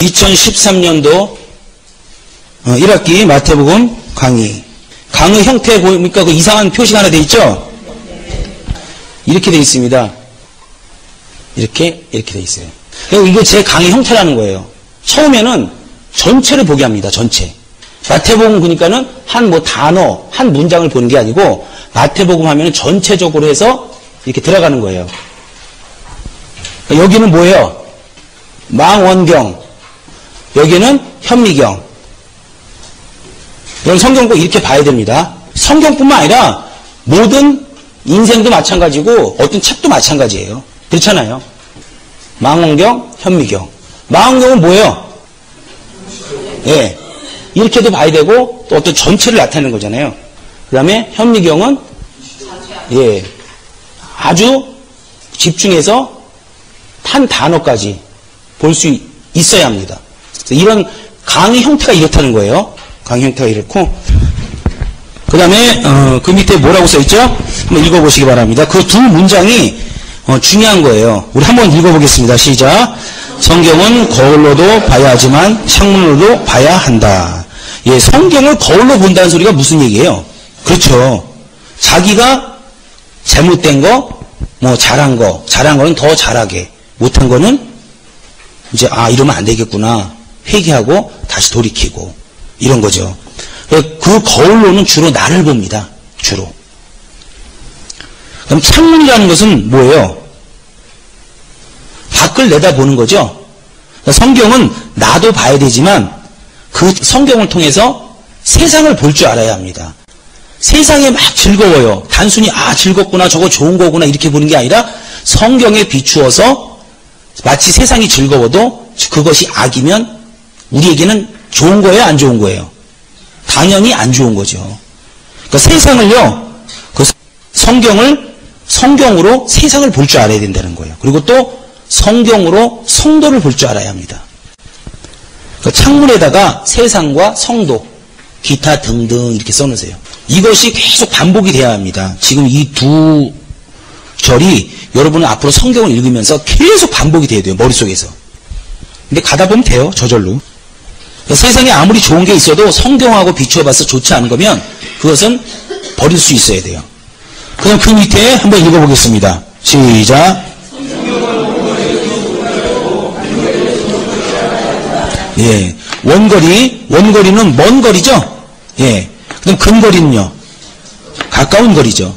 2013년도 1학기 마태복음 강의. 강의 형태 보니까 그 이상한 표시가 하나 돼 있죠? 이렇게 돼 있습니다. 이렇게 돼 있어요. 이거 제 강의 형태라는 거예요. 처음에는 전체를 보게 합니다. 전체. 마태복음 보니까는 한 단어, 한 문장을 보는 게 아니고 마태복음 하면은 전체적으로 해서 이렇게 들어가는 거예요. 여기는 뭐예요? 망원경. 여기는 현미경. 이런 성경 꼭 이렇게 봐야 됩니다. 성경뿐만 아니라 모든 인생도 마찬가지고 어떤 책도 마찬가지예요. 그렇잖아요. 망원경, 현미경. 망원경은 뭐예요? 예. 이렇게도 봐야 되고 또 어떤 전체를 나타내는 거잖아요. 그 다음에 현미경은 예. 아주 집중해서 한 단어까지 볼 수 있어야 합니다. 이런 강의 형태가 이렇다는 거예요. 강의 형태가 이렇고 그 다음에 그 밑에 뭐라고 써있죠? 한번 읽어보시기 바랍니다. 그 두 문장이 중요한 거예요. 우리 한번 읽어보겠습니다. 시작. 성경은 거울로도 봐야 하지만 창문으로도 봐야 한다. 예, 성경을 거울로 본다는 소리가 무슨 얘기예요? 그렇죠. 자기가 잘못된 거, 잘한 거는 더 잘하게, 못한 거는 이제 이러면 안 되겠구나 회개하고 다시 돌이키고 이런 거죠. 그 거울로는 주로 나를 봅니다. 주로. 그럼 창문이라는 것은 뭐예요? 밖을 내다보는 거죠. 성경은 나도 봐야 되지만 그 성경을 통해서 세상을 볼 줄 알아야 합니다. 세상에 막 즐거워요. 단순히 즐겁구나 저거 좋은 거구나 이렇게 보는 게 아니라 성경에 비추어서 마치 세상이 즐거워도 그것이 악이면 우리에게는 좋은 거예요? 안 좋은 거예요? 당연히 안 좋은 거죠. 그러니까 세상을요, 그 성경으로 세상을 볼 줄 알아야 된다는 거예요. 그리고 또 성경으로 성도를 볼 줄 알아야 합니다. 그러니까 창문에다가 세상과 성도, 기타 등등 이렇게 써놓으세요. 이것이 계속 반복이 돼야 합니다. 지금 이 두 절이 여러분은 앞으로 성경을 읽으면서 계속 반복이 돼야 돼요. 머릿속에서. 근데 가다 보면 돼요. 저절로. 그러니까 세상에 아무리 좋은 게 있어도 성경하고 비추어봐서 좋지 않은 거면 그것은 버릴 수 있어야 돼요. 그럼 그 밑에 한번 읽어보겠습니다. 시작. 예. 원거리는 먼 거리죠? 예. 그럼 근거리는요? 가까운 거리죠.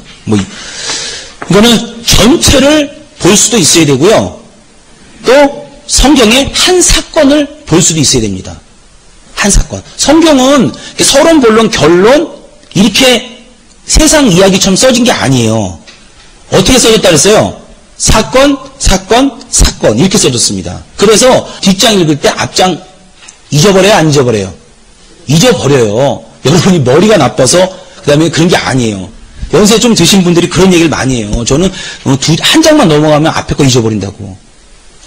이거는 전체를 볼 수도 있어야 되고요. 또 성경의 한 사건을 볼 수도 있어야 됩니다. 한 사건. 성경은 서론, 본론, 결론 이렇게 세상 이야기처럼 써진 게 아니에요. 어떻게 써졌다 그랬어요? 사건 이렇게 써졌습니다. 그래서 뒷장 읽을 때 앞장 잊어버려요? 안 잊어버려요? 잊어버려요. 여러분이 머리가 나빠서 그 다음에 그런 게 아니에요. 연세 좀 드신 분들이 그런 얘기를 많이 해요. 저는 한 장만 넘어가면 앞에 거 잊어버린다고.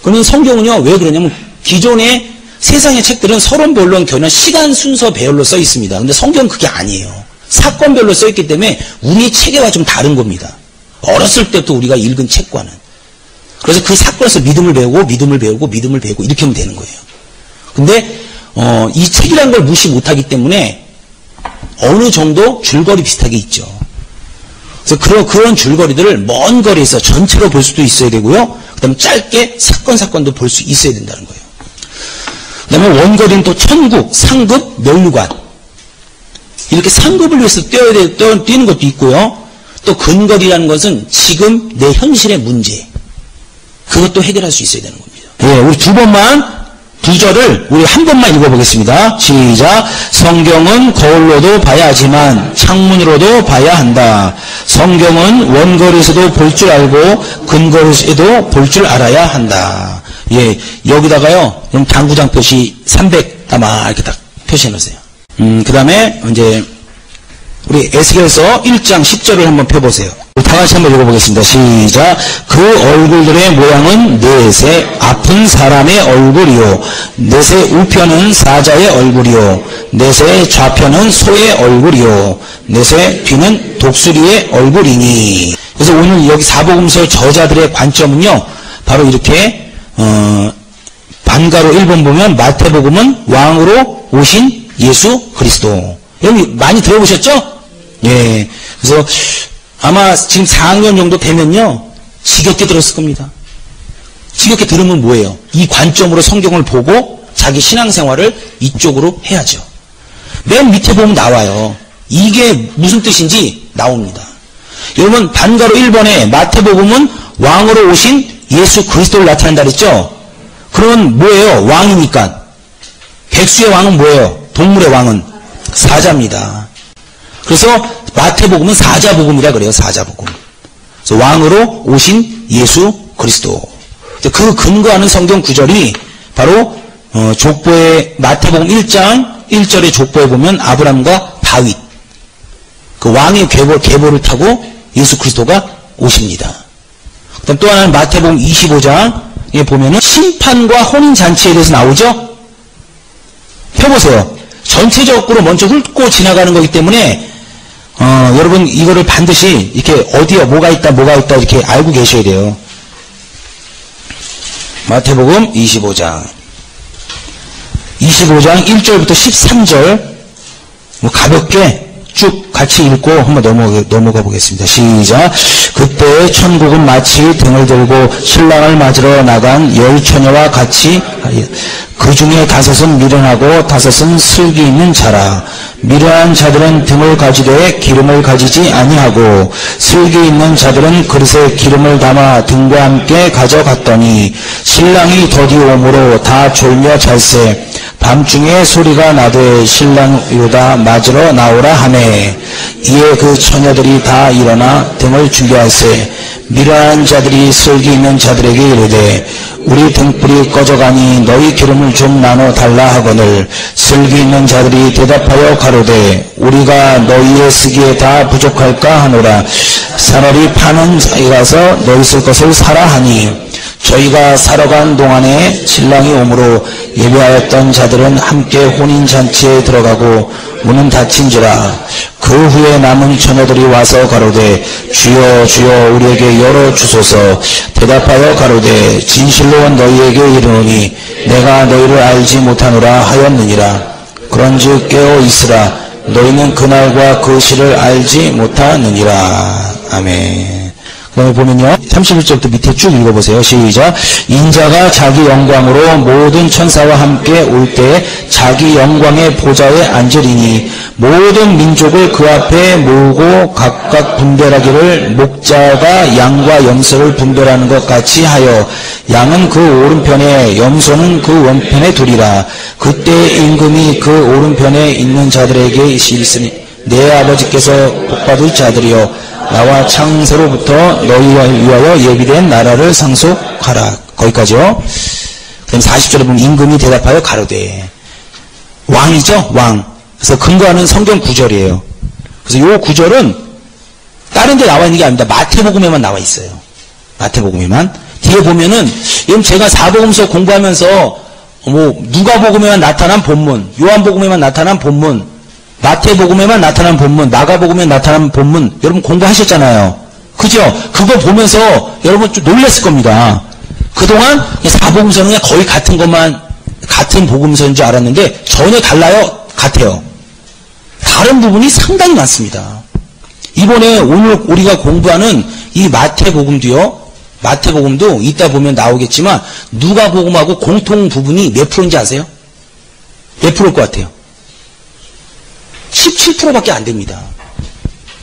그러면 성경은요, 왜 그러냐면 기존의 세상의 책들은 서론, 본론, 결론, 시간 순서 배열로 써 있습니다. 근데 성경은 그게 아니에요. 사건별로 써 있기 때문에 우리의 체계와 좀 다른 겁니다. 어렸을 때부터 우리가 읽은 책과는. 그래서 그 사건에서 믿음을 배우고 이렇게 하면 되는 거예요. 근데 이 책이라는 걸 무시 못하기 때문에 어느 정도 줄거리 비슷하게 있죠. 그래서 그런 줄거리들을 먼 거리에서 전체로 볼 수도 있어야 되고요. 그 다음에 짧게 사건도 볼 수 있어야 된다는 거예요. 그 다음에 원거리는 또 천국, 상급, 면류관. 이렇게 상급을 위해서 뛰는 것도 있고요. 또 근거리라는 것은 지금 내 현실의 문제. 그것도 해결할 수 있어야 되는 겁니다. 예, 우리 두 절을 우리 한 번만 읽어보겠습니다. 시작. 성경은 거울로도 봐야 하지만 창문으로도 봐야 한다. 성경은 원거리에서도 볼 줄 알고 근거리에서도 볼 줄 알아야 한다. 예, 여기다가요, 그럼 당구장 표시 300 아마 이렇게 딱 표시해 놓으세요. 그 다음에 이제 우리 에스겔서 1장 10절을 한번 펴보세요. 다 같이 한번 읽어보겠습니다. 시작. 그 얼굴들의 모양은 넷의 아픈 사람의 얼굴이요, 넷의 우편은 사자의 얼굴이요, 넷의 좌편은 소의 얼굴이요, 넷의 뒤는 독수리의 얼굴이니. 그래서 오늘 여기 사복음서 저자들의 관점은요, 바로 이렇게 반가로 1번 보면 마태복음은 왕으로 오신 예수 그리스도. 여기 많이 들어보셨죠? 예. 그래서 아마 지금 4학년 정도 되면요, 지겹게 들었을 겁니다. 지겹게 들으면 뭐예요? 이 관점으로 성경을 보고 자기 신앙생활을 이쪽으로 해야죠. 맨 밑에 보면 나와요. 이게 무슨 뜻인지 나옵니다. 여러분, 반가로 1번에 마태복음은 왕으로 오신 예수 그리스도를 나타낸다 그랬죠? 그러면 뭐예요? 왕이니까. 백수의 왕은 뭐예요? 동물의 왕은 사자입니다. 그래서 마태복음은 사자복음이라 그래요. 사자복음. 그래서 왕으로 오신 예수 그리스도. 그 근거하는 성경 구절이 바로 족보의 마태복음 1장 1절의 족보에 보면 아브람과 다윗, 그 왕의 계보를 타고 예수 그리스도가 오십니다. 그다음 또 하나는 마태복음 25장에 보면은 심판과 혼인잔치에 대해서 나오죠? 펴보세요. 전체적으로 먼저 훑고 지나가는 거기 때문에 여러분 이거를 반드시 이렇게 어디에 뭐가 있다 이렇게 알고 계셔야 돼요. 마태복음 25장 1절부터 13절 가볍게 쭉 같이 읽고 한번 넘어가 보겠습니다. 시작. 그때 천국은 마치 등을 들고 신랑을 맞으러 나간 10처녀와 같이 그 중에 5은 미련하고 5은 슬기 있는 자라. 미련한 자들은 등을 가지되 기름을 가지지 아니하고 슬기 있는 자들은 그릇에 기름을 담아 등과 함께 가져갔더니 신랑이 더디 오므로 다 졸며 잘세. 밤중에 소리가 나되 신랑이로다 맞으러 나오라 하매 이에 그 처녀들이 다 일어나 등을 준비할세. 미련한 자들이 슬기 있는 자들에게 이르되 우리 등불이 꺼져가니 너희 기름을 좀 나눠 달라 하거늘 슬기 있는 자들이 대답하여 가로되 우리가 너희의 쓰기에 다 부족할까 하노라. 차라리 파는 자에 가서 너희 쓸 것을 사라 하니 저희가 사러 간 동안에 신랑이 오므로 예배하였던 자들은 함께 혼인잔치에 들어가고 문은 닫힌지라. 그 후에 남은 처녀들이 와서 가로되 주여 주여 우리에게 열어주소서. 대답하여 가로되 진실로 너희에게 이르노니 내가 너희를 알지 못하노라 하였느니라. 그런즉 깨어 있으라. 너희는 그날과 그 시를 알지 못하느니라. 아멘. 그 다음에 보면요, 31절부터 밑에 쭉 읽어보세요. 시작. 인자가 자기 영광으로 모든 천사와 함께 올 때 자기 영광의 보좌에 앉으리니 모든 민족을 그 앞에 모으고 각각 분별하기를 목자가 양과 염소를 분별하는 것 같이 하여 양은 그 오른편에 염소는 그 왼편에 두리라. 그때 임금이 그 오른편에 있는 자들에게 이르시니 내 아버지께서 복받을 자들이여 나와 창세로부터 너희를 위하여 예비된 나라를 상속하라. 거기까지요. 그럼 40절에 보면 임금이 대답하여 가로되 왕이죠, 왕. 그래서 근거하는 성경 구절이에요. 그래서 이 구절은 다른 데 나와 있는 게 아닙니다. 마태복음에만 나와 있어요. 마태복음에만. 뒤에 보면은 제가 사복음서 공부하면서 누가복음에만 나타난 본문, 요한복음에만 나타난 본문, 마태복음에만 나타난 본문, 마가복음에 나타난 본문 여러분 공부하셨잖아요. 그죠? 그거 보면서 여러분 좀 놀랐을 겁니다. 그동안 사복음서는 그냥 거의 같은 것만 같은 복음서인 줄 알았는데 전혀 달라요. 같아요. 다른 부분이 상당히 많습니다. 이번에 오늘 우리가 공부하는 이 마태복음도 이따 보면 나오겠지만 누가복음하고 공통 부분이 몇 프로인지 아세요? 몇 프로일 것 같아요? 17%밖에 안 됩니다.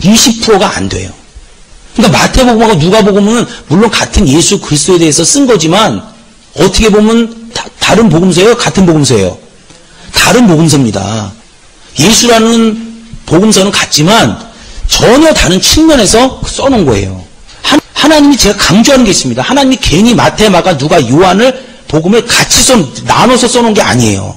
20%가 안 돼요. 그러니까 마태복음하고 누가복음은 물론 같은 예수 그리스도에 대해서 쓴 거지만 어떻게 보면 다른 복음서예요? 같은 복음서예요? 다른 복음서입니다. 예수라는 복음서는 같지만 전혀 다른 측면에서 써놓은 거예요. 하나님이 제가 강조하는 게 있습니다. 하나님이 괜히 마태, 마가, 누가, 요한을 복음에 같이 나눠서 써놓은 게 아니에요.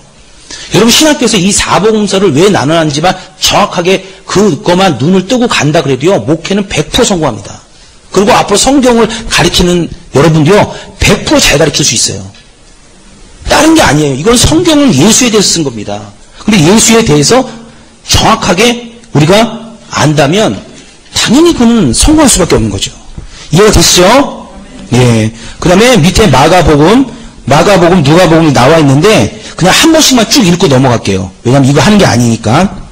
여러분 신학교에서 이 사복음서를 왜 나눠놨는지만 정확하게 그것만 눈을 뜨고 간다 그래도요 목회는 100% 성공합니다. 그리고 앞으로 성경을 가르치는 여러분도요 100% 잘 가르칠 수 있어요. 다른 게 아니에요. 이건 성경을 예수에 대해서 쓴 겁니다. 근데 예수에 대해서 정확하게 우리가 안다면 당연히 그는 성공할 수밖에 없는 거죠. 이해가 되시죠? 예. 그 다음에 밑에 마가복음 마가복음, 누가복음이 나와 있는데 그냥 한 번씩만 쭉 읽고 넘어갈게요. 왜냐면 이거 하는 게 아니니까.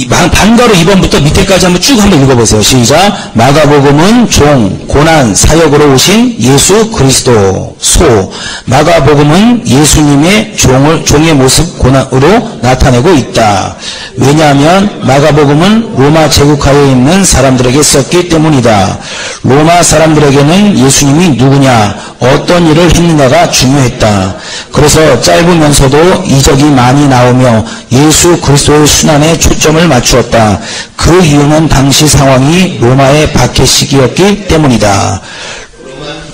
반가로 2번부터 밑에까지 한번 읽어보세요. 시작. 마가복음은 종, 고난, 사역으로 오신 예수 그리스도 소. 마가복음은 예수님의 종의 모습 고난으로 나타내고 있다. 왜냐하면 마가복음은 로마 제국하에 있는 사람들에게 썼기 때문이다. 로마 사람들에게는 예수님이 누구냐, 어떤 일을 했느냐가 중요했다. 그래서 짧으면서도 이적이 많이 나오며 예수 그리스도의 순환에 초점을 맞추었다. 그 이유는 당시 상황이 로마의 박해 시기였기 때문이다.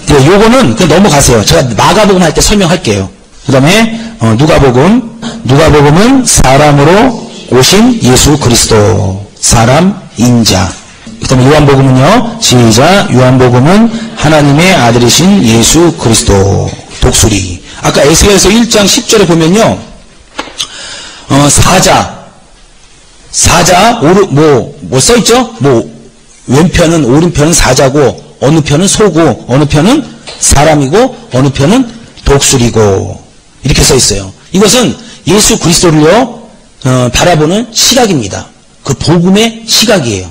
네, 요거는 넘어가세요. 제가 마가복음 할 때 설명할게요. 그 다음에 누가복음은 사람으로 오신 예수 그리스도, 사람, 인자. 그 다음에 요한복음은요, 시작. 요한복음은 하나님의 아들이신 예수 그리스도, 독수리. 아까 에스겔서 1장 10절에 보면요, 사자, 뭐 써있죠? 왼편은, 오른편은 사자고, 어느 편은 소고, 어느 편은 사람이고, 어느 편은 독수리고, 이렇게 써있어요. 이것은 예수 그리스도를요, 바라보는 시각입니다. 그 복음의 시각이에요.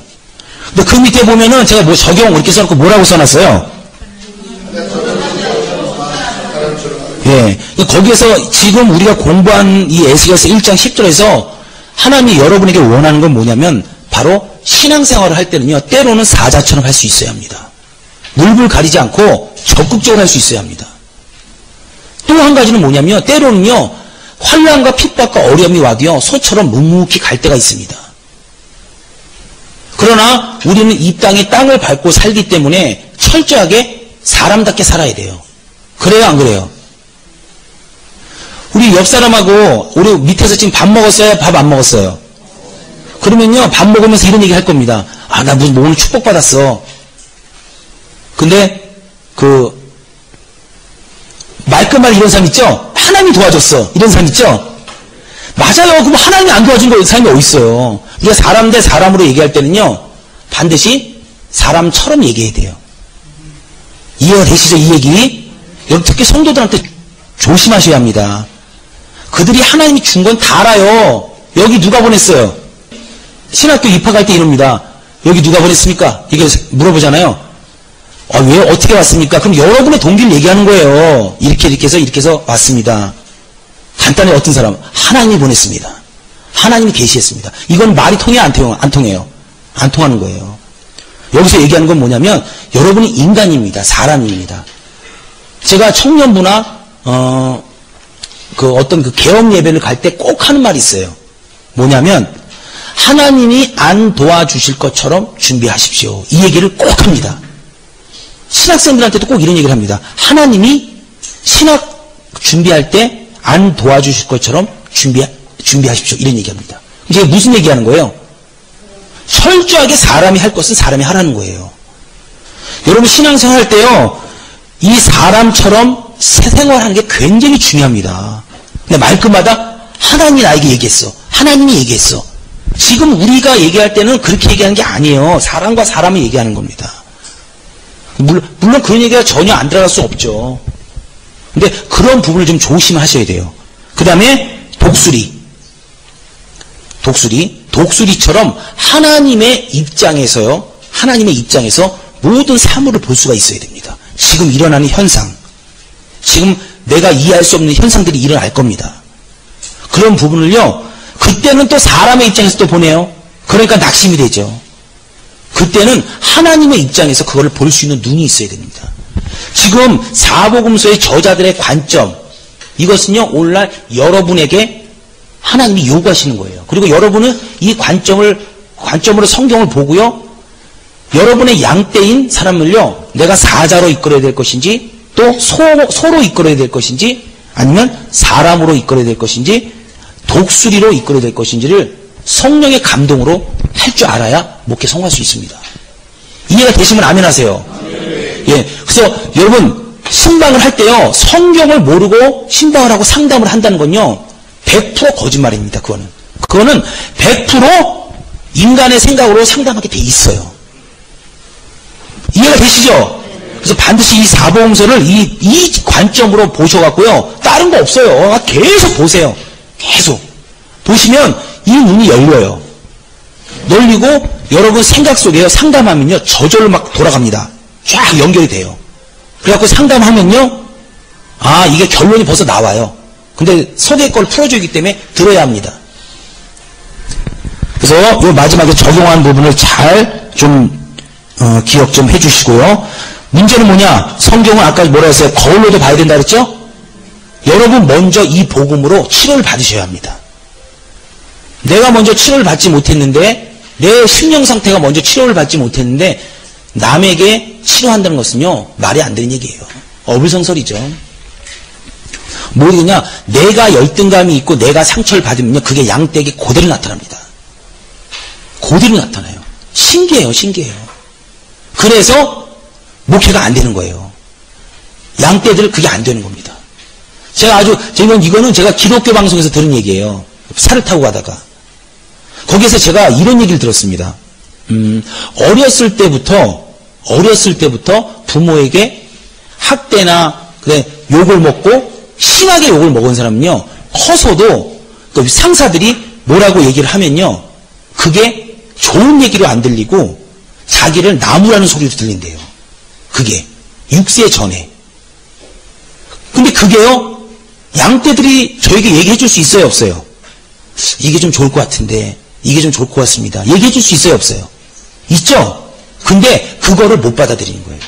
근데 그 밑에 보면은 제가 적용 이렇게 써놓고 뭐라고 써놨어요? 예. 거기에서 지금 우리가 공부한 이 에스겔서 1장 10절에서 하나님이 여러분에게 원하는 건 뭐냐면 바로 신앙생활을 할 때는요, 때로는 사자처럼 할 수 있어야 합니다. 물불 가리지 않고 적극적으로 할 수 있어야 합니다. 또 한 가지는 뭐냐면 때로는요, 환난과 핍박과 어려움이 와도요, 소처럼 묵묵히 갈 때가 있습니다. 그러나 우리는 이 땅을 밟고 살기 때문에 철저하게 사람답게 살아야 돼요. 그래요, 안 그래요? 우리 옆 사람하고 우리 밑에서 지금 밥 먹었어요? 밥 안 먹었어요? 그러면요, 밥 먹으면서 이런 얘기 할 겁니다. 아, 나 무슨 오늘 축복받았어. 근데 말끝말 이런 사람 있죠? 하나님이 도와줬어. 이런 사람 있죠? 맞아요. 그럼 하나님이 안 도와준 거 사람이 어디 있어요? 우리가 사람 대 사람으로 얘기할 때는요, 반드시 사람처럼 얘기해야 돼요. 이해가 되시죠? 이 얘기? 여러분 특히 성도들한테 조심하셔야 합니다. 그들이 하나님이 준 건 다 알아요. 여기 누가 보냈어요? 신학교 입학할 때 이럽니다. 여기 누가 보냈습니까? 이게 물어보잖아요. 왜 어떻게 왔습니까? 그럼 여러분의 동기를 얘기하는 거예요. 이렇게 해서 왔습니다. 간단히 어떤 사람? 하나님이 보냈습니다. 하나님이 계시했습니다. 이건 말이 통해 안 통해요? 안 통하는 거예요. 여기서 얘기하는 건 뭐냐면 여러분이 인간입니다. 사람입니다. 제가 청년부나 어떤 개업 예배를 갈 때 꼭 하는 말이 있어요. 뭐냐면 하나님이 안 도와주실 것처럼 준비하십시오. 이 얘기를 꼭 합니다. 신학생들한테도 꼭 이런 얘기를 합니다. 하나님이 신학 준비할 때 안 도와주실 것처럼 준비하십시오. 이런 얘기합니다. 이게 무슨 얘기하는 거예요? 철저하게 사람이 할 것은 사람이 하라는 거예요. 여러분 신앙생활 할 때요, 이 사람처럼 생활하는 게 굉장히 중요합니다. 근데 말끝마다 하나님이 나에게 얘기했어. 하나님이 얘기했어. 지금 우리가 얘기할 때는 그렇게 얘기하는 게 아니에요. 사람과 사람이 얘기하는 겁니다. 물론 그런 얘기가 전혀 안 들어갈 수 없죠. 근데 그런 부분을 좀 조심하셔야 돼요. 그 다음에 독수리처럼 하나님의 입장에서 모든 사물을 볼 수가 있어야 됩니다. 지금 일어나는 현상, 지금 내가 이해할 수 없는 현상들이 일어날 겁니다. 그런 부분을요, 그때는 또 사람의 입장에서 또 보네요. 그러니까 낙심이 되죠. 그때는 하나님의 입장에서 그걸 볼 수 있는 눈이 있어야 됩니다. 지금 사복음서의 저자들의 관점, 이것은요, 오늘날 여러분에게 하나님이 요구하시는 거예요. 그리고 여러분은 이 관점으로 성경을 보고요, 여러분의 양떼인 사람을요, 내가 사자로 이끌어야 될 것인지, 또 소로 이끌어야 될 것인지, 아니면 사람으로 이끌어야 될 것인지, 독수리로 이끌어야 될 것인지를 성령의 감동으로 할 줄 알아야 목회 성공할 수 있습니다. 이해가 되시면 아멘 하세요. 예. 그래서 여러분, 신방을 할 때요, 성경을 모르고 신방을 하고 상담을 한다는 건요, 100% 거짓말입니다. 그거는 100% 인간의 생각으로 상담하게 돼 있어요. 이해가 되시죠? 그래서 반드시 이 사복음서를 이 관점으로 보셔갖고요. 다른 거 없어요. 계속 보세요. 계속. 보시면 이 눈이 열려요. 열리고 여러분 생각 속에요. 상담하면요. 저절로 막 돌아갑니다. 쫙 연결이 돼요. 그래갖고 상담하면요. 아, 이게 결론이 벌써 나와요. 근데 속의 걸 풀어주기 때문에 들어야 합니다. 그래서 이 마지막에 적용한 부분을 잘 좀 기억 좀 해주시고요. 문제는 뭐냐? 성경은 아까 뭐라 했어요? 거울로도 봐야 된다 그랬죠? 여러분 먼저 이 복음으로 치료를 받으셔야 합니다. 내가 먼저 치료를 받지 못했는데 내 심령 상태가 먼저 치료를 받지 못했는데 남에게 치료한다는 것은요. 말이 안 되는 얘기예요. 어불성설이죠. 뭐냐? 내가 열등감이 있고 내가 상처를 받으면요. 그게 양떼에게 그대로 나타납니다. 그대로 나타나요. 신기해요. 신기해요. 그래서 목회가 안 되는 거예요. 양떼들 그게 안 되는 겁니다. 이거는 제가 기독교 방송에서 들은 얘기예요. 차를 타고 가다가. 거기에서 제가 이런 얘기를 들었습니다. 어렸을 때부터 부모에게 학대나 욕을 먹고 심하게 욕을 먹은 사람은요. 커서도 그 상사들이 뭐라고 얘기를 하면요. 그게 좋은 얘기로 안 들리고 자기를 나무라는 소리로 들린대요. 그게 6세 전에. 근데 그게요. 양떼들이 저에게 얘기해 줄 수 있어요, 없어요? 이게 좀 좋을 것 같은데, 이게 좀 좋을 것 같습니다. 얘기해 줄 수 있어요, 없어요? 있죠? 근데 그거를 못 받아들이는 거예요.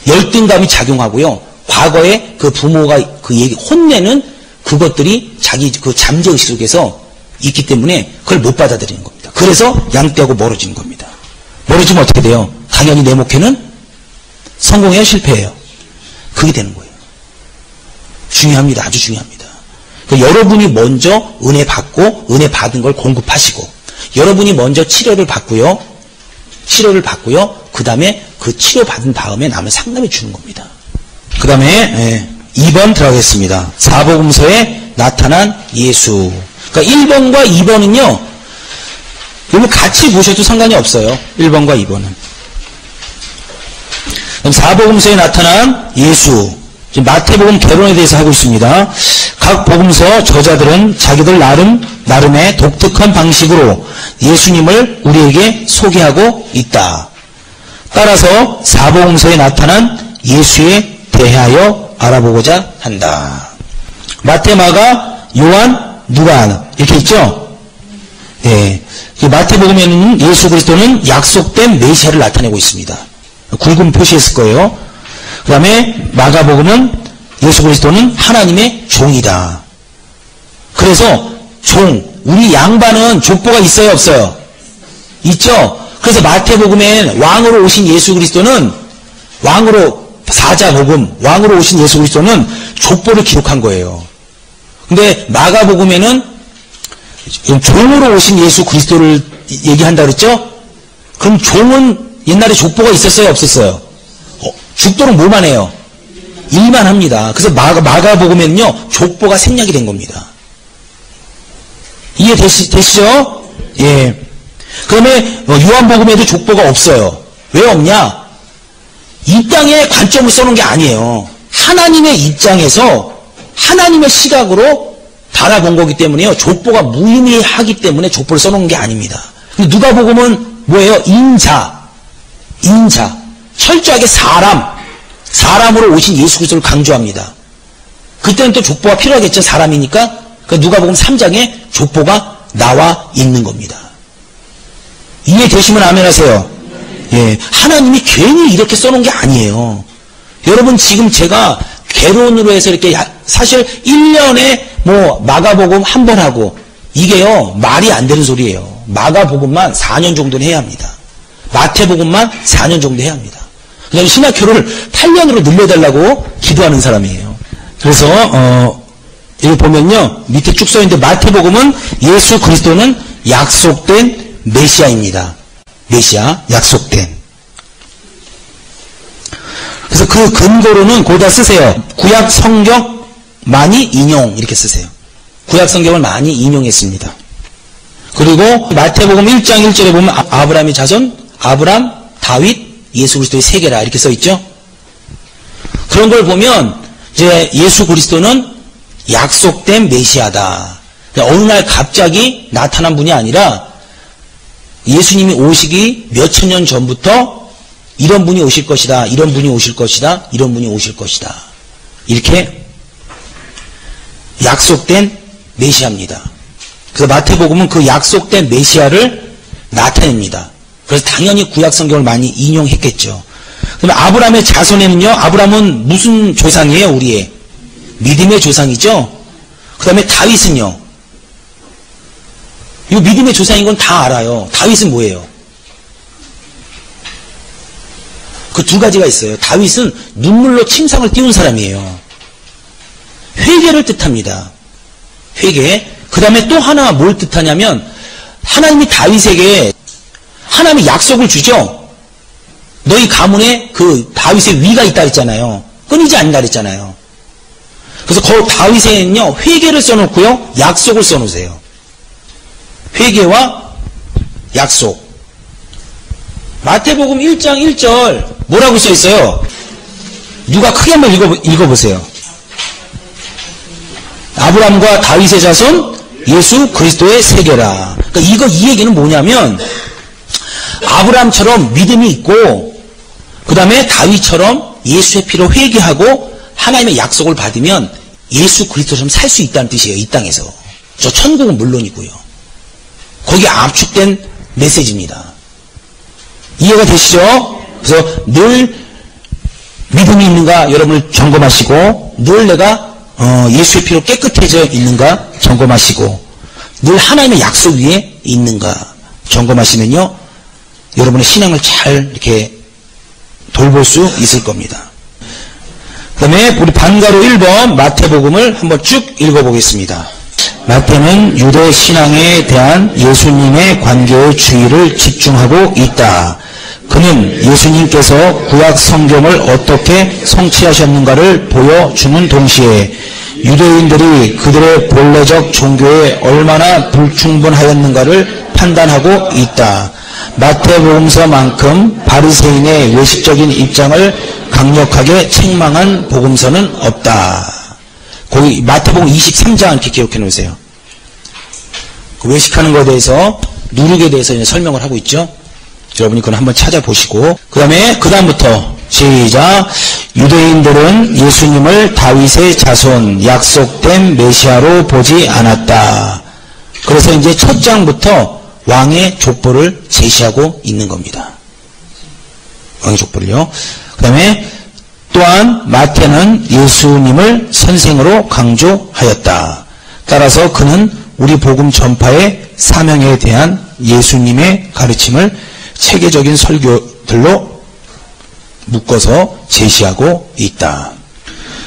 열등감이 작용하고요. 과거에 그 부모가 그 얘기, 혼내는 그것들이 자기 그 잠재의식 속에서 있기 때문에 그걸 못 받아들이는 겁니다. 그래서 양떼하고 멀어지는 겁니다. 멀어지면 어떻게 돼요? 당연히 내 목회는 성공해야 실패해요. 그게 되는 거예요. 중요합니다. 아주 중요합니다. 그러니까 여러분이 먼저 은혜 받고 은혜 받은 걸 공급하시고 여러분이 먼저 치료를 받고요. 그 다음에 그 치료 받은 다음에 남을 상담해 주는 겁니다. 그 다음에 2번 들어가겠습니다. 사복음서에 나타난 예수. 그러니까 1번과 2번은요. 여러분 같이 보셔도 상관이 없어요. 1번과 2번은. 그럼 사복음서에 나타난 예수. 지금 마태복음 개론에 대해서 하고 있습니다. 각 복음서 저자들은 자기들 나름의 독특한 방식으로 예수님을 우리에게 소개하고 있다. 따라서 사복음서에 나타난 예수에 대하여 알아보고자 한다. 마태, 마가, 요한, 누가 이렇게 있죠? 네. 마태복음에는 예수 그리스도는 약속된 메시아를 나타내고 있습니다. 굵은 표시했을 거예요. 그 다음에 마가복음은 예수 그리스도는 하나님의 종이다. 그래서 우리 양반은 족보가 있어요, 없어요? 있죠? 그래서 마태복음엔 왕으로 오신 예수 그리스도는 사자복음, 왕으로 오신 예수 그리스도는 족보를 기록한 거예요. 근데 마가복음에는 종으로 오신 예수 그리스도를 얘기한다 그랬죠? 그럼 종은 옛날에 족보가 있었어요, 없었어요? 죽도록 뭐만 해요? 일만 합니다. 그래서 마가복음에는요, 족보가 생략이 된 겁니다. 이해되시죠? 예. 그다음에 요한복음에도 족보가 없어요. 왜 없냐? 이 땅의 관점을 써놓은 게 아니에요. 하나님의 입장에서 하나님의 시각으로 바라본 거기 때문에요. 족보가 무의미하기 때문에 족보를 써놓은 게 아닙니다. 누가복음은 뭐예요? 인자. 철저하게 사람으로 오신 예수 그리스도를 강조합니다. 그때는 또 족보가 필요하겠죠. 사람이니까. 누가복음 3장에 족보가 나와 있는 겁니다. 이해되시면 아멘 하세요. 예. 하나님이 괜히 이렇게 써놓은 게 아니에요. 여러분 지금 제가 개론으로 해서 이렇게 사실 1년에 마가복음 한 번 하고 이게요 말이 안 되는 소리예요. 마가복음만 4년 정도는 해야 합니다. 마태복음만 4년 정도 해야 합니다. 그냥 신학교를 8년으로 늘려달라고 기도하는 사람이에요. 그래서 여기 보면요 밑에 쭉 써있는데 마태복음은 예수 그리스도는 약속된 메시아입니다. 메시아 약속된. 그래서 그 근거로는 거기다 쓰세요. 구약 성경 많이 인용 이렇게 쓰세요. 구약 성경을 많이 인용했습니다. 그리고 마태복음 1장 1절에 보면 아브라함의 자손, 아브람, 다윗, 예수 그리스도의 세계라 이렇게 써있죠. 그런 걸 보면 이제 예수 그리스도는 약속된 메시아다. 어느 날 갑자기 나타난 분이 아니라 예수님이 오시기 몇천 년 전부터 이런 분이 오실 것이다. 이런 분이 오실 것이다. 이런 분이 오실 것이다. 이렇게 약속된 메시아입니다. 그래서 마태복음은 그 약속된 메시아를 나타냅니다. 그래서 당연히 구약 성경을 많이 인용했겠죠. 그러면 아브라함의 자손에는요, 아브라함은 무슨 조상이에요? 우리의 믿음의 조상이죠. 그 다음에 다윗은요, 이 믿음의 조상인 건 다 알아요. 다윗은 뭐예요? 그 두 가지가 있어요. 다윗은 눈물로 침상을 띄운 사람이에요. 회개를 뜻합니다. 회개. 그 다음에 또 하나 뭘 뜻하냐면, 하나님이 다윗에게 하나님이 약속을 주죠. 너희 가문에 그 다윗의 위가 있다 그랬잖아요. 끊이지 않는다 그랬잖아요. 그래서 그 다윗에는요, 회개를 써놓고요, 약속을 써놓으세요. 회개와 약속. 마태복음 1장 1절 뭐라고 써 있어요? 누가 크게 한번 읽어보세요. 아브라함과 다윗의 자손 예수 그리스도의 세계라. 그러니까 이 얘기는 뭐냐면, 아브라함처럼 믿음이 있고 그 다음에 다윗처럼 예수의 피로 회개하고 하나님의 약속을 받으면 예수 그리스도처럼 살 수 있다는 뜻이에요. 이 땅에서. 저 천국은 물론이고요. 거기에 압축된 메시지입니다. 이해가 되시죠? 그래서 늘 믿음이 있는가 여러분을 점검하시고, 늘 내가 예수의 피로 깨끗해져 있는가 점검하시고, 늘 하나님의 약속 위에 있는가 점검하시면요, 여러분의 신앙을 잘 이렇게 돌볼 수 있을 겁니다. 그 다음에 우리 반가로 1번 마태복음을 한번 쭉 읽어보겠습니다. 마태는 유대 신앙에 대한 예수님의 관계의 주의를 집중하고 있다. 그는 예수님께서 구약 성경을 어떻게 성취하셨는가를 보여주는 동시에 유대인들이 그들의 본래적 종교에 얼마나 불충분하였는가를 판단하고 있다. 마태복음서만큼 바리새인의 외식적인 입장을 강력하게 책망한 복음서는 없다. 거기 마태복음 23장 이렇게 기록해 놓으세요. 그 외식하는 것에 대해서, 누룩에 대해서 이제 설명을 하고 있죠. 여러분이 그건 한번 찾아보시고, 그 다음부터 시작. 유대인들은 예수님을 다윗의 자손, 약속된 메시아로 보지 않았다. 그래서 이제 첫 장부터 왕의 족보를 제시하고 있는 겁니다. 왕의 족보를요. 그 다음에 또한 마태는 예수님을 선생으로 강조하였다. 따라서 그는 우리 복음 전파의 사명에 대한 예수님의 가르침을 체계적인 설교들로 묶어서 제시하고 있다.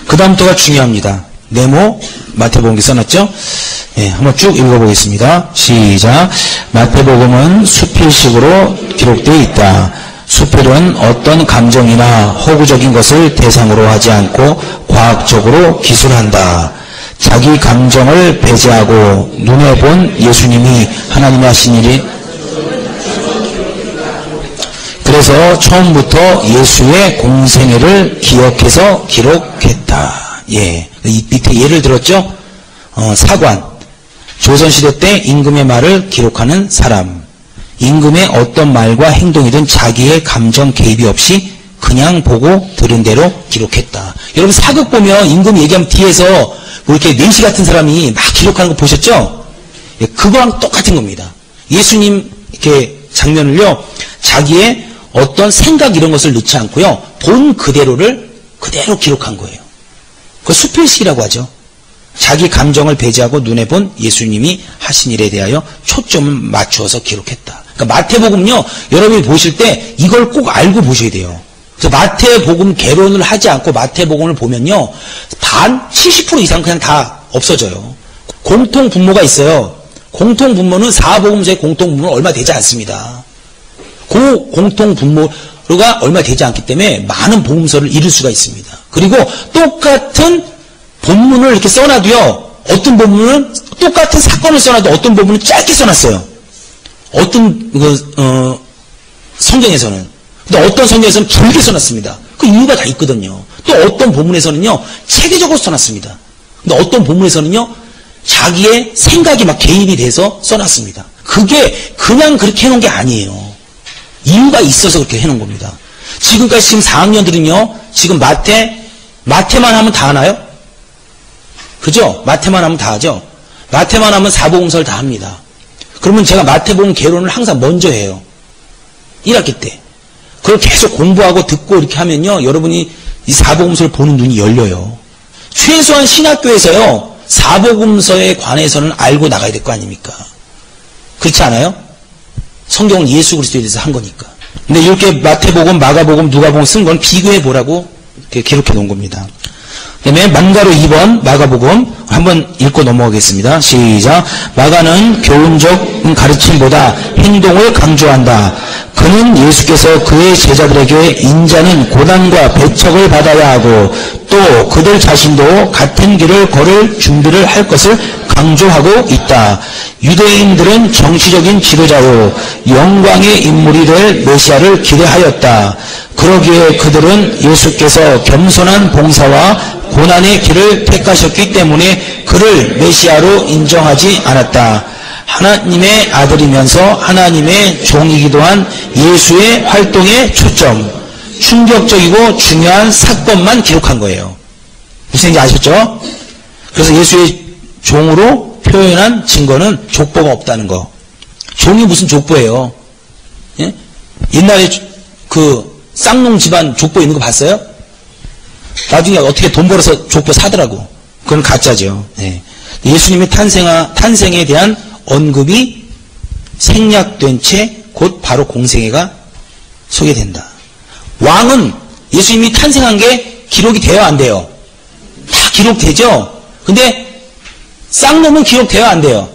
그 다음부터가 중요합니다. 네모 마태복음에 써놨죠? 네, 한번 쭉 읽어보겠습니다. 시작. 마태복음은 수필식으로 기록되어 있다. 수필은 어떤 감정이나 허구적인 것을 대상으로 하지 않고 과학적으로 기술한다. 자기 감정을 배제하고 눈에 본 예수님이 하나님이 하신 일이, 그래서 처음부터 예수의 공생애를 기억해서 기록했다. 예, 이 밑에 예를 들었죠? 사관. 조선시대 때 임금의 말을 기록하는 사람. 임금의 어떤 말과 행동이든 자기의 감정 개입이 없이 그냥 보고 들은 대로 기록했다. 여러분 사극 보면 임금 얘기하면 뒤에서 뭐 이렇게 내시 같은 사람이 막 기록하는 거 보셨죠? 예, 그거랑 똑같은 겁니다. 예수님 이렇게 장면을요, 자기의 어떤 생각 이런 것을 넣지 않고요, 본 그대로를 그대로 기록한 거예요. 그 수필식이라고 하죠. 자기 감정을 배제하고 눈에 본 예수님이 하신 일에 대하여 초점을 맞추어서 기록했다. 그러니까 마태복음요, 여러분이 보실 때 이걸 꼭 알고 보셔야 돼요. 그래서 마태복음 개론을 하지 않고 마태복음을 보면요, 반 70% 이상 그냥 다 없어져요. 공통 분모가 있어요. 공통 분모는 사복음서의 공통 분모는 얼마 되지 않습니다. 그 공통 분모가 얼마 되지 않기 때문에 많은 복음서를 잃을 수가 있습니다. 그리고 똑같은 본문을 이렇게 써놔도요, 어떤 본문은 똑같은 사건을 써놔도 어떤 본문은 짧게 써놨어요. 어떤 성경에서는. 근데 어떤 성경에서는 길게 써놨습니다. 그 이유가 다 있거든요. 또 어떤 본문에서는요, 체계적으로 써놨습니다. 근데 어떤 본문에서는요, 자기의 생각이 막 개입이 돼서 써놨습니다. 그게 그냥 그렇게 해놓은 게 아니에요. 이유가 있어서 그렇게 해놓은 겁니다. 지금까지 지금 4학년들은요, 지금 마태만 하면 다 하나요? 그죠? 마태만 하면 다 하죠? 마태만 하면 사복음서를 다 합니다. 그러면 제가 마태복음 개론을 항상 먼저 해요. 1학기 때. 그걸 계속 공부하고 듣고 이렇게 하면요, 여러분이 이 사복음서를 보는 눈이 열려요. 최소한 신학교에서요, 사복음서에 관해서는 알고 나가야 될 거 아닙니까? 그렇지 않아요? 성경은 예수 그리스도에 대해서 한 거니까. 근데 이렇게 마태복음, 마가복음, 누가복음 쓴 건 비교해 보라고 이렇게 기록해 놓은 겁니다. 그 다음에 만가로 2번 마가복음 한번 읽고 넘어가겠습니다. 시작. 마가는 교훈적 가르침보다 행동을 강조한다. 그는 예수께서 그의 제자들에게 인자는 고난과 배척을 받아야 하고 또 그들 자신도 같은 길을 걸을 준비를 할 것을 강조하고 있다. 유대인들은 정치적인 지도자요 영광의 인물이 될 메시아를 기대하였다. 그러기에 그들은 예수께서 겸손한 봉사와 고난의 길을 택하셨기 때문에 그를 메시아로 인정하지 않았다. 하나님의 아들이면서 하나님의 종이기도 한 예수의 활동에 초점, 충격적이고 중요한 사건만 기록한 거예요. 무슨 얘기인지 아셨죠? 그래서 예수의 종으로 표현한 증거는 족보가 없다는 거. 종이 무슨 족보예요? 예? 옛날에 그 쌍농 집안 족보 있는 거 봤어요? 나중에 어떻게 돈 벌어서 족보 사더라고. 그건 가짜죠. 예. 예수님의 탄생에 대한 언급이 생략된 채 곧 바로 공생애가 소개된다. 왕은 예수님이 탄생한 게 기록이 돼요, 안 돼요? 다 기록되죠? 근데 쌍놈은 기록돼요, 안 돼요?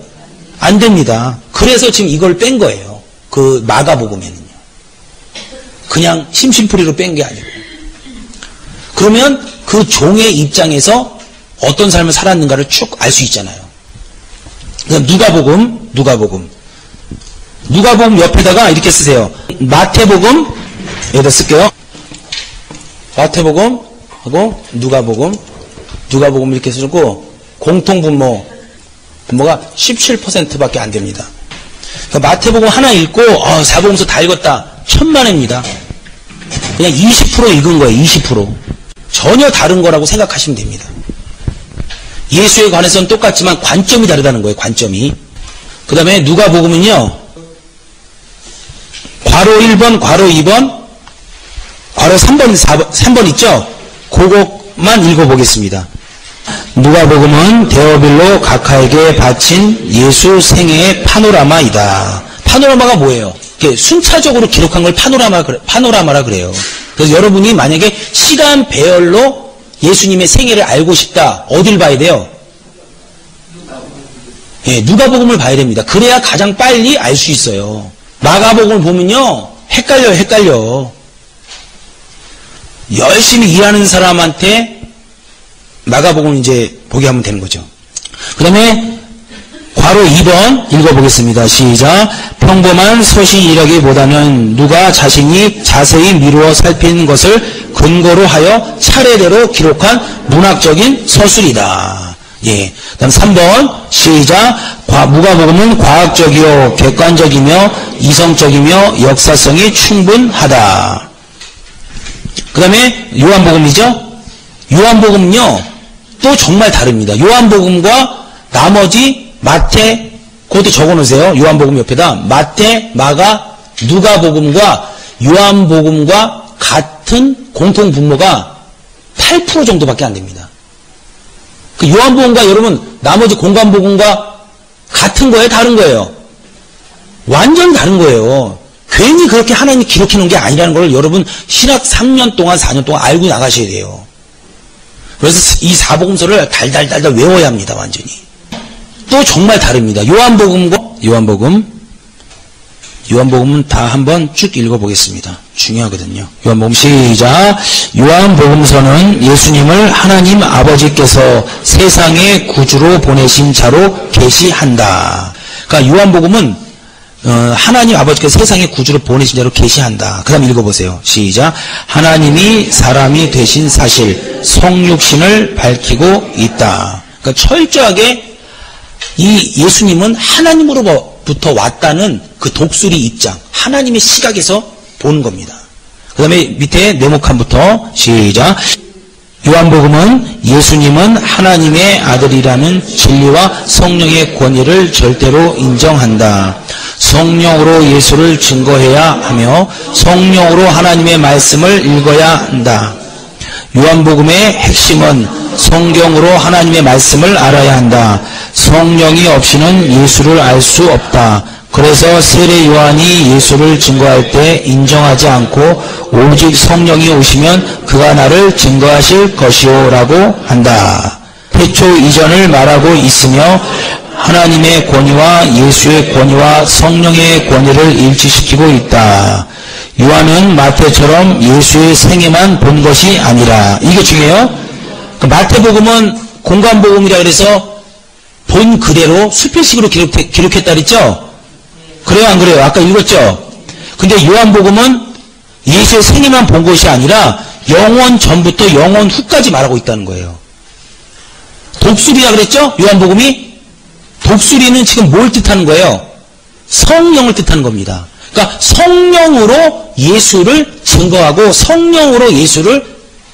안 됩니다. 그래서 지금 이걸 뺀 거예요. 그 마가복음에는요. 그냥 심심풀이로 뺀 게 아니고. 그러면 그 종의 입장에서 어떤 삶을 살았는가를 쭉 알 수 있잖아요. 그럼 누가복음 옆에다가 이렇게 쓰세요. 마태복음 여기다 쓸게요. 마태복음하고 누가복음 이렇게 쓰고 공통분모가 17%밖에 안 됩니다. 그러니까 마태복음 하나 읽고 사복음서 다 읽었다. 천만입니다. 그냥 20% 읽은 거예요. 20%. 전혀 다른 거라고 생각하시면 됩니다. 예수에 관해서는 똑같지만 관점이 다르다는 거예요. 관점이. 그 다음에 누가복음은요. 괄호 1번, 괄호 2번, 괄호 3번, 3번 있죠? 그것만 읽어보겠습니다. 누가복음은 데어빌로 각하에게 바친 예수 생애의 파노라마이다. 파노라마가 뭐예요? 이렇게 순차적으로 기록한 걸 파노라마라 그래요. 그래서 여러분이 만약에 시간 배열로 예수님의 생애를 알고 싶다. 어딜 봐야 돼요? 예, 누가복음을 봐야 됩니다. 그래야 가장 빨리 알 수 있어요. 마가복음을 보면요. 헷갈려. 열심히 일하는 사람한테 마가복음을 이제 보게 하면 되는 거죠. 그 다음에 괄호 2번 읽어보겠습니다. 시작. 평범한 서신이라기보다는 누가 자신이 자세히 미루어 살피는 것을 근거로 하여 차례대로 기록한 문학적인 서술이다. 예. 그 다음 3번 시작. 누가복음은 과학적이요 객관적이며 이성적이며 역사성이 충분하다. 그 다음에 요한복음이죠. 요한복음은요 또 정말 다릅니다. 요한복음과 나머지 마태, 그것도 적어놓으세요. 요한복음 옆에다 마태, 마가, 누가복음과 요한복음과 같은 공통분모가 8% 정도밖에 안 됩니다. 그 요한복음과 여러분 나머지 공관복음과 같은 거예요? 다른 거예요? 완전 다른 거예요. 괜히 그렇게 하나님이 기록해 놓은 게 아니라는 걸 여러분 신학 3년 동안 4년 동안 알고 나가셔야 돼요. 그래서 이 사복음서를 달달달달 외워야 합니다. 완전히. 또 정말 다릅니다. 요한복음은 다 한번 쭉 읽어보겠습니다. 중요하거든요. 요한복음 시작. 요한복음서는 예수님을 하나님 아버지께서 세상의 구주로 보내신 자로 계시한다. 그러니까 요한복음은 하나님 아버지께서 세상의 구주를 보내신 자로 계시한다. 그 다음 읽어보세요. 시작. 하나님이 사람이 되신 사실, 성육신을 밝히고 있다. 그러니까 철저하게 이 예수님은 하나님으로부터 왔다는 그 독수리 입장, 하나님의 시각에서 보는 겁니다. 그 다음에 밑에 네모칸부터 시작. 요한복음은 예수님은 하나님의 아들이라는 진리와 성령의 권위를 절대로 인정한다. 성령으로 예수를 증거해야 하며 성령으로 하나님의 말씀을 읽어야 한다. 요한복음의 핵심은 성경으로 하나님의 말씀을 알아야 한다. 성령이 없이는 예수를 알 수 없다. 그래서 세례 요한이 예수를 증거할 때 인정하지 않고 오직 성령이 오시면 그가 나를 증거하실 것이오 라고 한다. 태초 이전을 말하고 있으며 하나님의 권위와 예수의 권위와 성령의 권위를 일치시키고 있다. 요한은 마태처럼 예수의 생애만 본 것이 아니라, 이게 중요해요. 마태복음은 공간복음이라 그래서 본 그대로 수필식으로 기록했다 그랬죠? 그래요, 안 그래요? 아까 읽었죠? 근데 요한복음은 예수의 생애만 본 것이 아니라 영원 전부터 영원 후까지 말하고 있다는 거예요. 독수리라 그랬죠? 요한복음이? 독수리는 지금 뭘 뜻하는 거예요? 성령을 뜻하는 겁니다. 그러니까 성령으로 예수를 증거하고 성령으로 예수를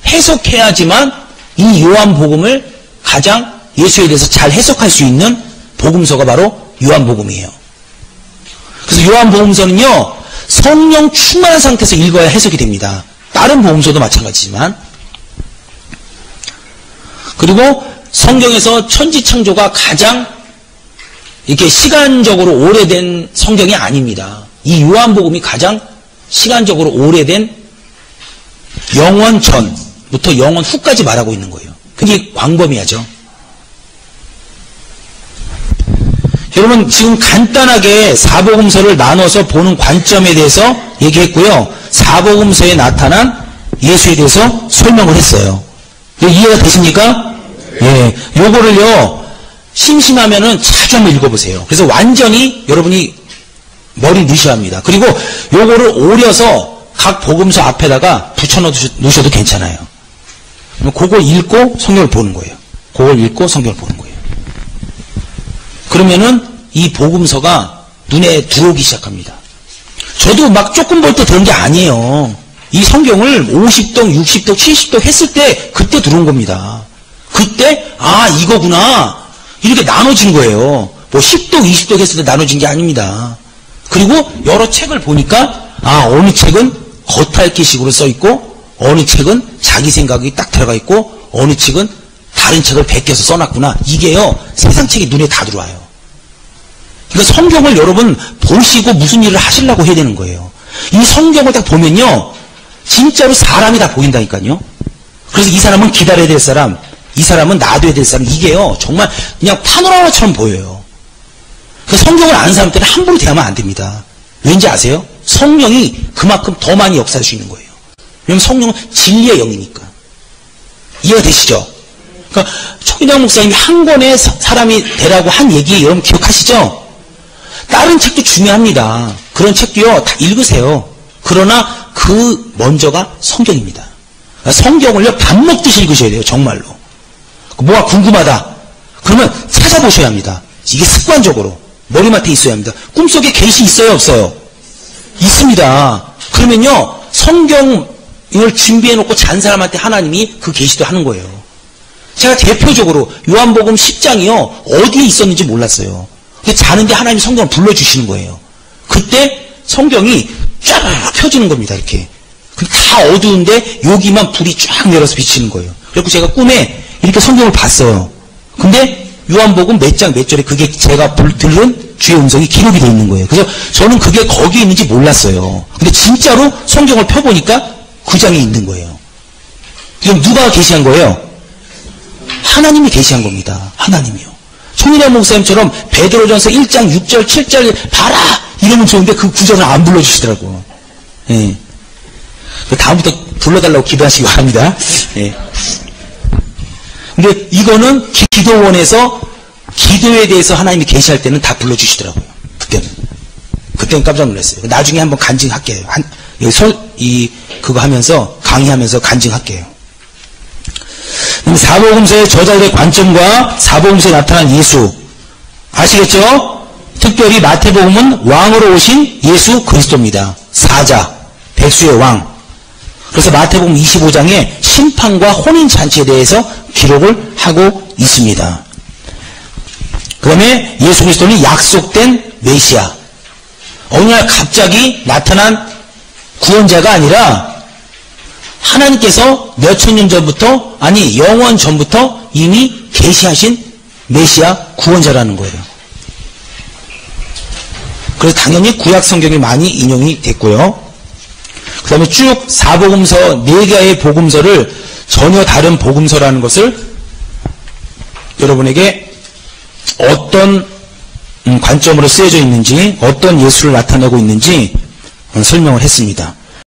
해석해야지만 이 요한복음을 가장 예수에 대해서 잘 해석할 수 있는 복음서가 바로 요한복음이에요. 그래서 요한복음서는요, 성령 충만한 상태에서 읽어야 해석이 됩니다. 다른 복음서도 마찬가지지만. 그리고 성경에서 천지창조가 가장 이렇게 시간적으로 오래된 성경이 아닙니다. 이 요한복음이 가장 시간적으로 오래된 영원 전부터 영원 후까지 말하고 있는 거예요. 그게 광범위하죠. 여러분, 지금 간단하게 사복음서를 나눠서 보는 관점에 대해서 얘기했고요. 사복음서에 나타난 예수에 대해서 설명을 했어요. 이해가 되십니까? 예. 요거를요, 심심하면은 자주 한번 읽어보세요. 그래서 완전히 여러분이 머리 넣으셔야 합니다. 그리고 요거를 오려서 각 복음서 앞에다가 붙여놓으셔도 괜찮아요. 그걸 읽고 성경을 보는 거예요. 그걸 읽고 성경을 보는 거예요. 그러면은 이 복음서가 눈에 들어오기 시작합니다. 저도 막 조금 볼 때 들은 게 아니에요. 이 성경을 50독, 60독, 70독 했을 때 그때 들어온 겁니다. 그때 아 이거구나 이렇게 나눠진 거예요. 뭐 10독, 20독 했을 때 나눠진 게 아닙니다. 그리고 여러 책을 보니까 아 어느 책은 겉핥기식으로 써 있고 어느 책은 자기 생각이 딱 들어가 있고 어느 책은 다른 책을 베껴서 써놨구나. 이게요 세상 책이 눈에 다 들어와요. 그러니까 성경을 여러분 보시고 무슨 일을 하시려고 해야 되는 거예요. 이 성경을 딱 보면요 진짜로 사람이 다 보인다니까요. 그래서 이 사람은 기다려야 될 사람, 이 사람은 놔둬야 될 사람, 이게요 정말 그냥 파노라마처럼 보여요. 그 성경을 아는 사람들은 함부로 대하면 안 됩니다. 왠지 아세요? 성령이 그만큼 더 많이 역사할 수 있는 거예요. 왜냐면 성령은 진리의 영이니까. 이해가 되시죠? 그러니까 초기장 목사님이 한 권의 사람이 되라고 한 얘기 여러분 기억하시죠? 다른 책도 중요합니다. 그런 책도요 다 읽으세요. 그러나 그 먼저가 성경입니다. 그러니까 성경을요 밥 먹듯이 읽으셔야 돼요. 정말로. 뭐가 궁금하다 그러면 찾아보셔야 합니다. 이게 습관적으로 머리맡에 있어야 합니다. 꿈속에 계시 있어요 없어요? 있습니다. 그러면요 성경을 준비해놓고 잔 사람한테 하나님이 그 계시도 하는 거예요. 제가 대표적으로 요한복음 10장이요 어디에 있었는지 몰랐어요. 근데 자는데 하나님이 성경을 불러주시는 거예요. 그때 성경이 쫙 펴지는 겁니다. 이렇게 다 어두운데 여기만 불이 쫙 내려서 비치는 거예요. 그래서 제가 꿈에 이렇게 성경을 봤어요. 근데 요한복음 몇 장 몇 절에 그게 제가 들은 주의 음성이 기록이 되어 있는 거예요. 그래서 저는 그게 거기에 있는지 몰랐어요. 근데 진짜로 성경을 펴보니까 그 장에 있는 거예요. 그럼 누가 계시한 거예요? 하나님이 계시한 겁니다. 하나님이요. 손일환 목사님처럼 베드로전서 1장 6절 7절 봐라 이러면 좋은데 그 구절은 안 불러주시더라고. 예. 다음부터 불러달라고 기도하시기 바랍니다. 예. 근데 이거는 기도원에서 기도에 대해서 하나님이 계시할 때는 다 불러주시더라고요. 그때는 그때 깜짝 놀랐어요. 나중에 한번 간증할게요. 그거 하면서, 강의하면서 간증할게요. 사복음서의 저자들의 관점과 사복음서에 나타난 예수. 아시겠죠? 특별히 마태복음은 왕으로 오신 예수 그리스도입니다. 사자, 백수의 왕. 그래서 마태복음 25장에 심판과 혼인잔치에 대해서 기록을 하고 있습니다. 그 다음에 예수 그리스도는 약속된 메시아. 어느 날 갑자기 나타난 구원자가 아니라 하나님께서 몇천 년 전부터, 아니 영원 전부터 이미 계시하신 메시아 구원자라는 거예요. 그래서 당연히 구약 성경이 많이 인용이 됐고요. 그 다음에 쭉 사복음서 4개의 복음서를 전혀 다른 복음서라는 것을 여러분에게 어떤 관점으로 쓰여져 있는지, 어떤 예수를 나타내고 있는지 설명을 했습니다.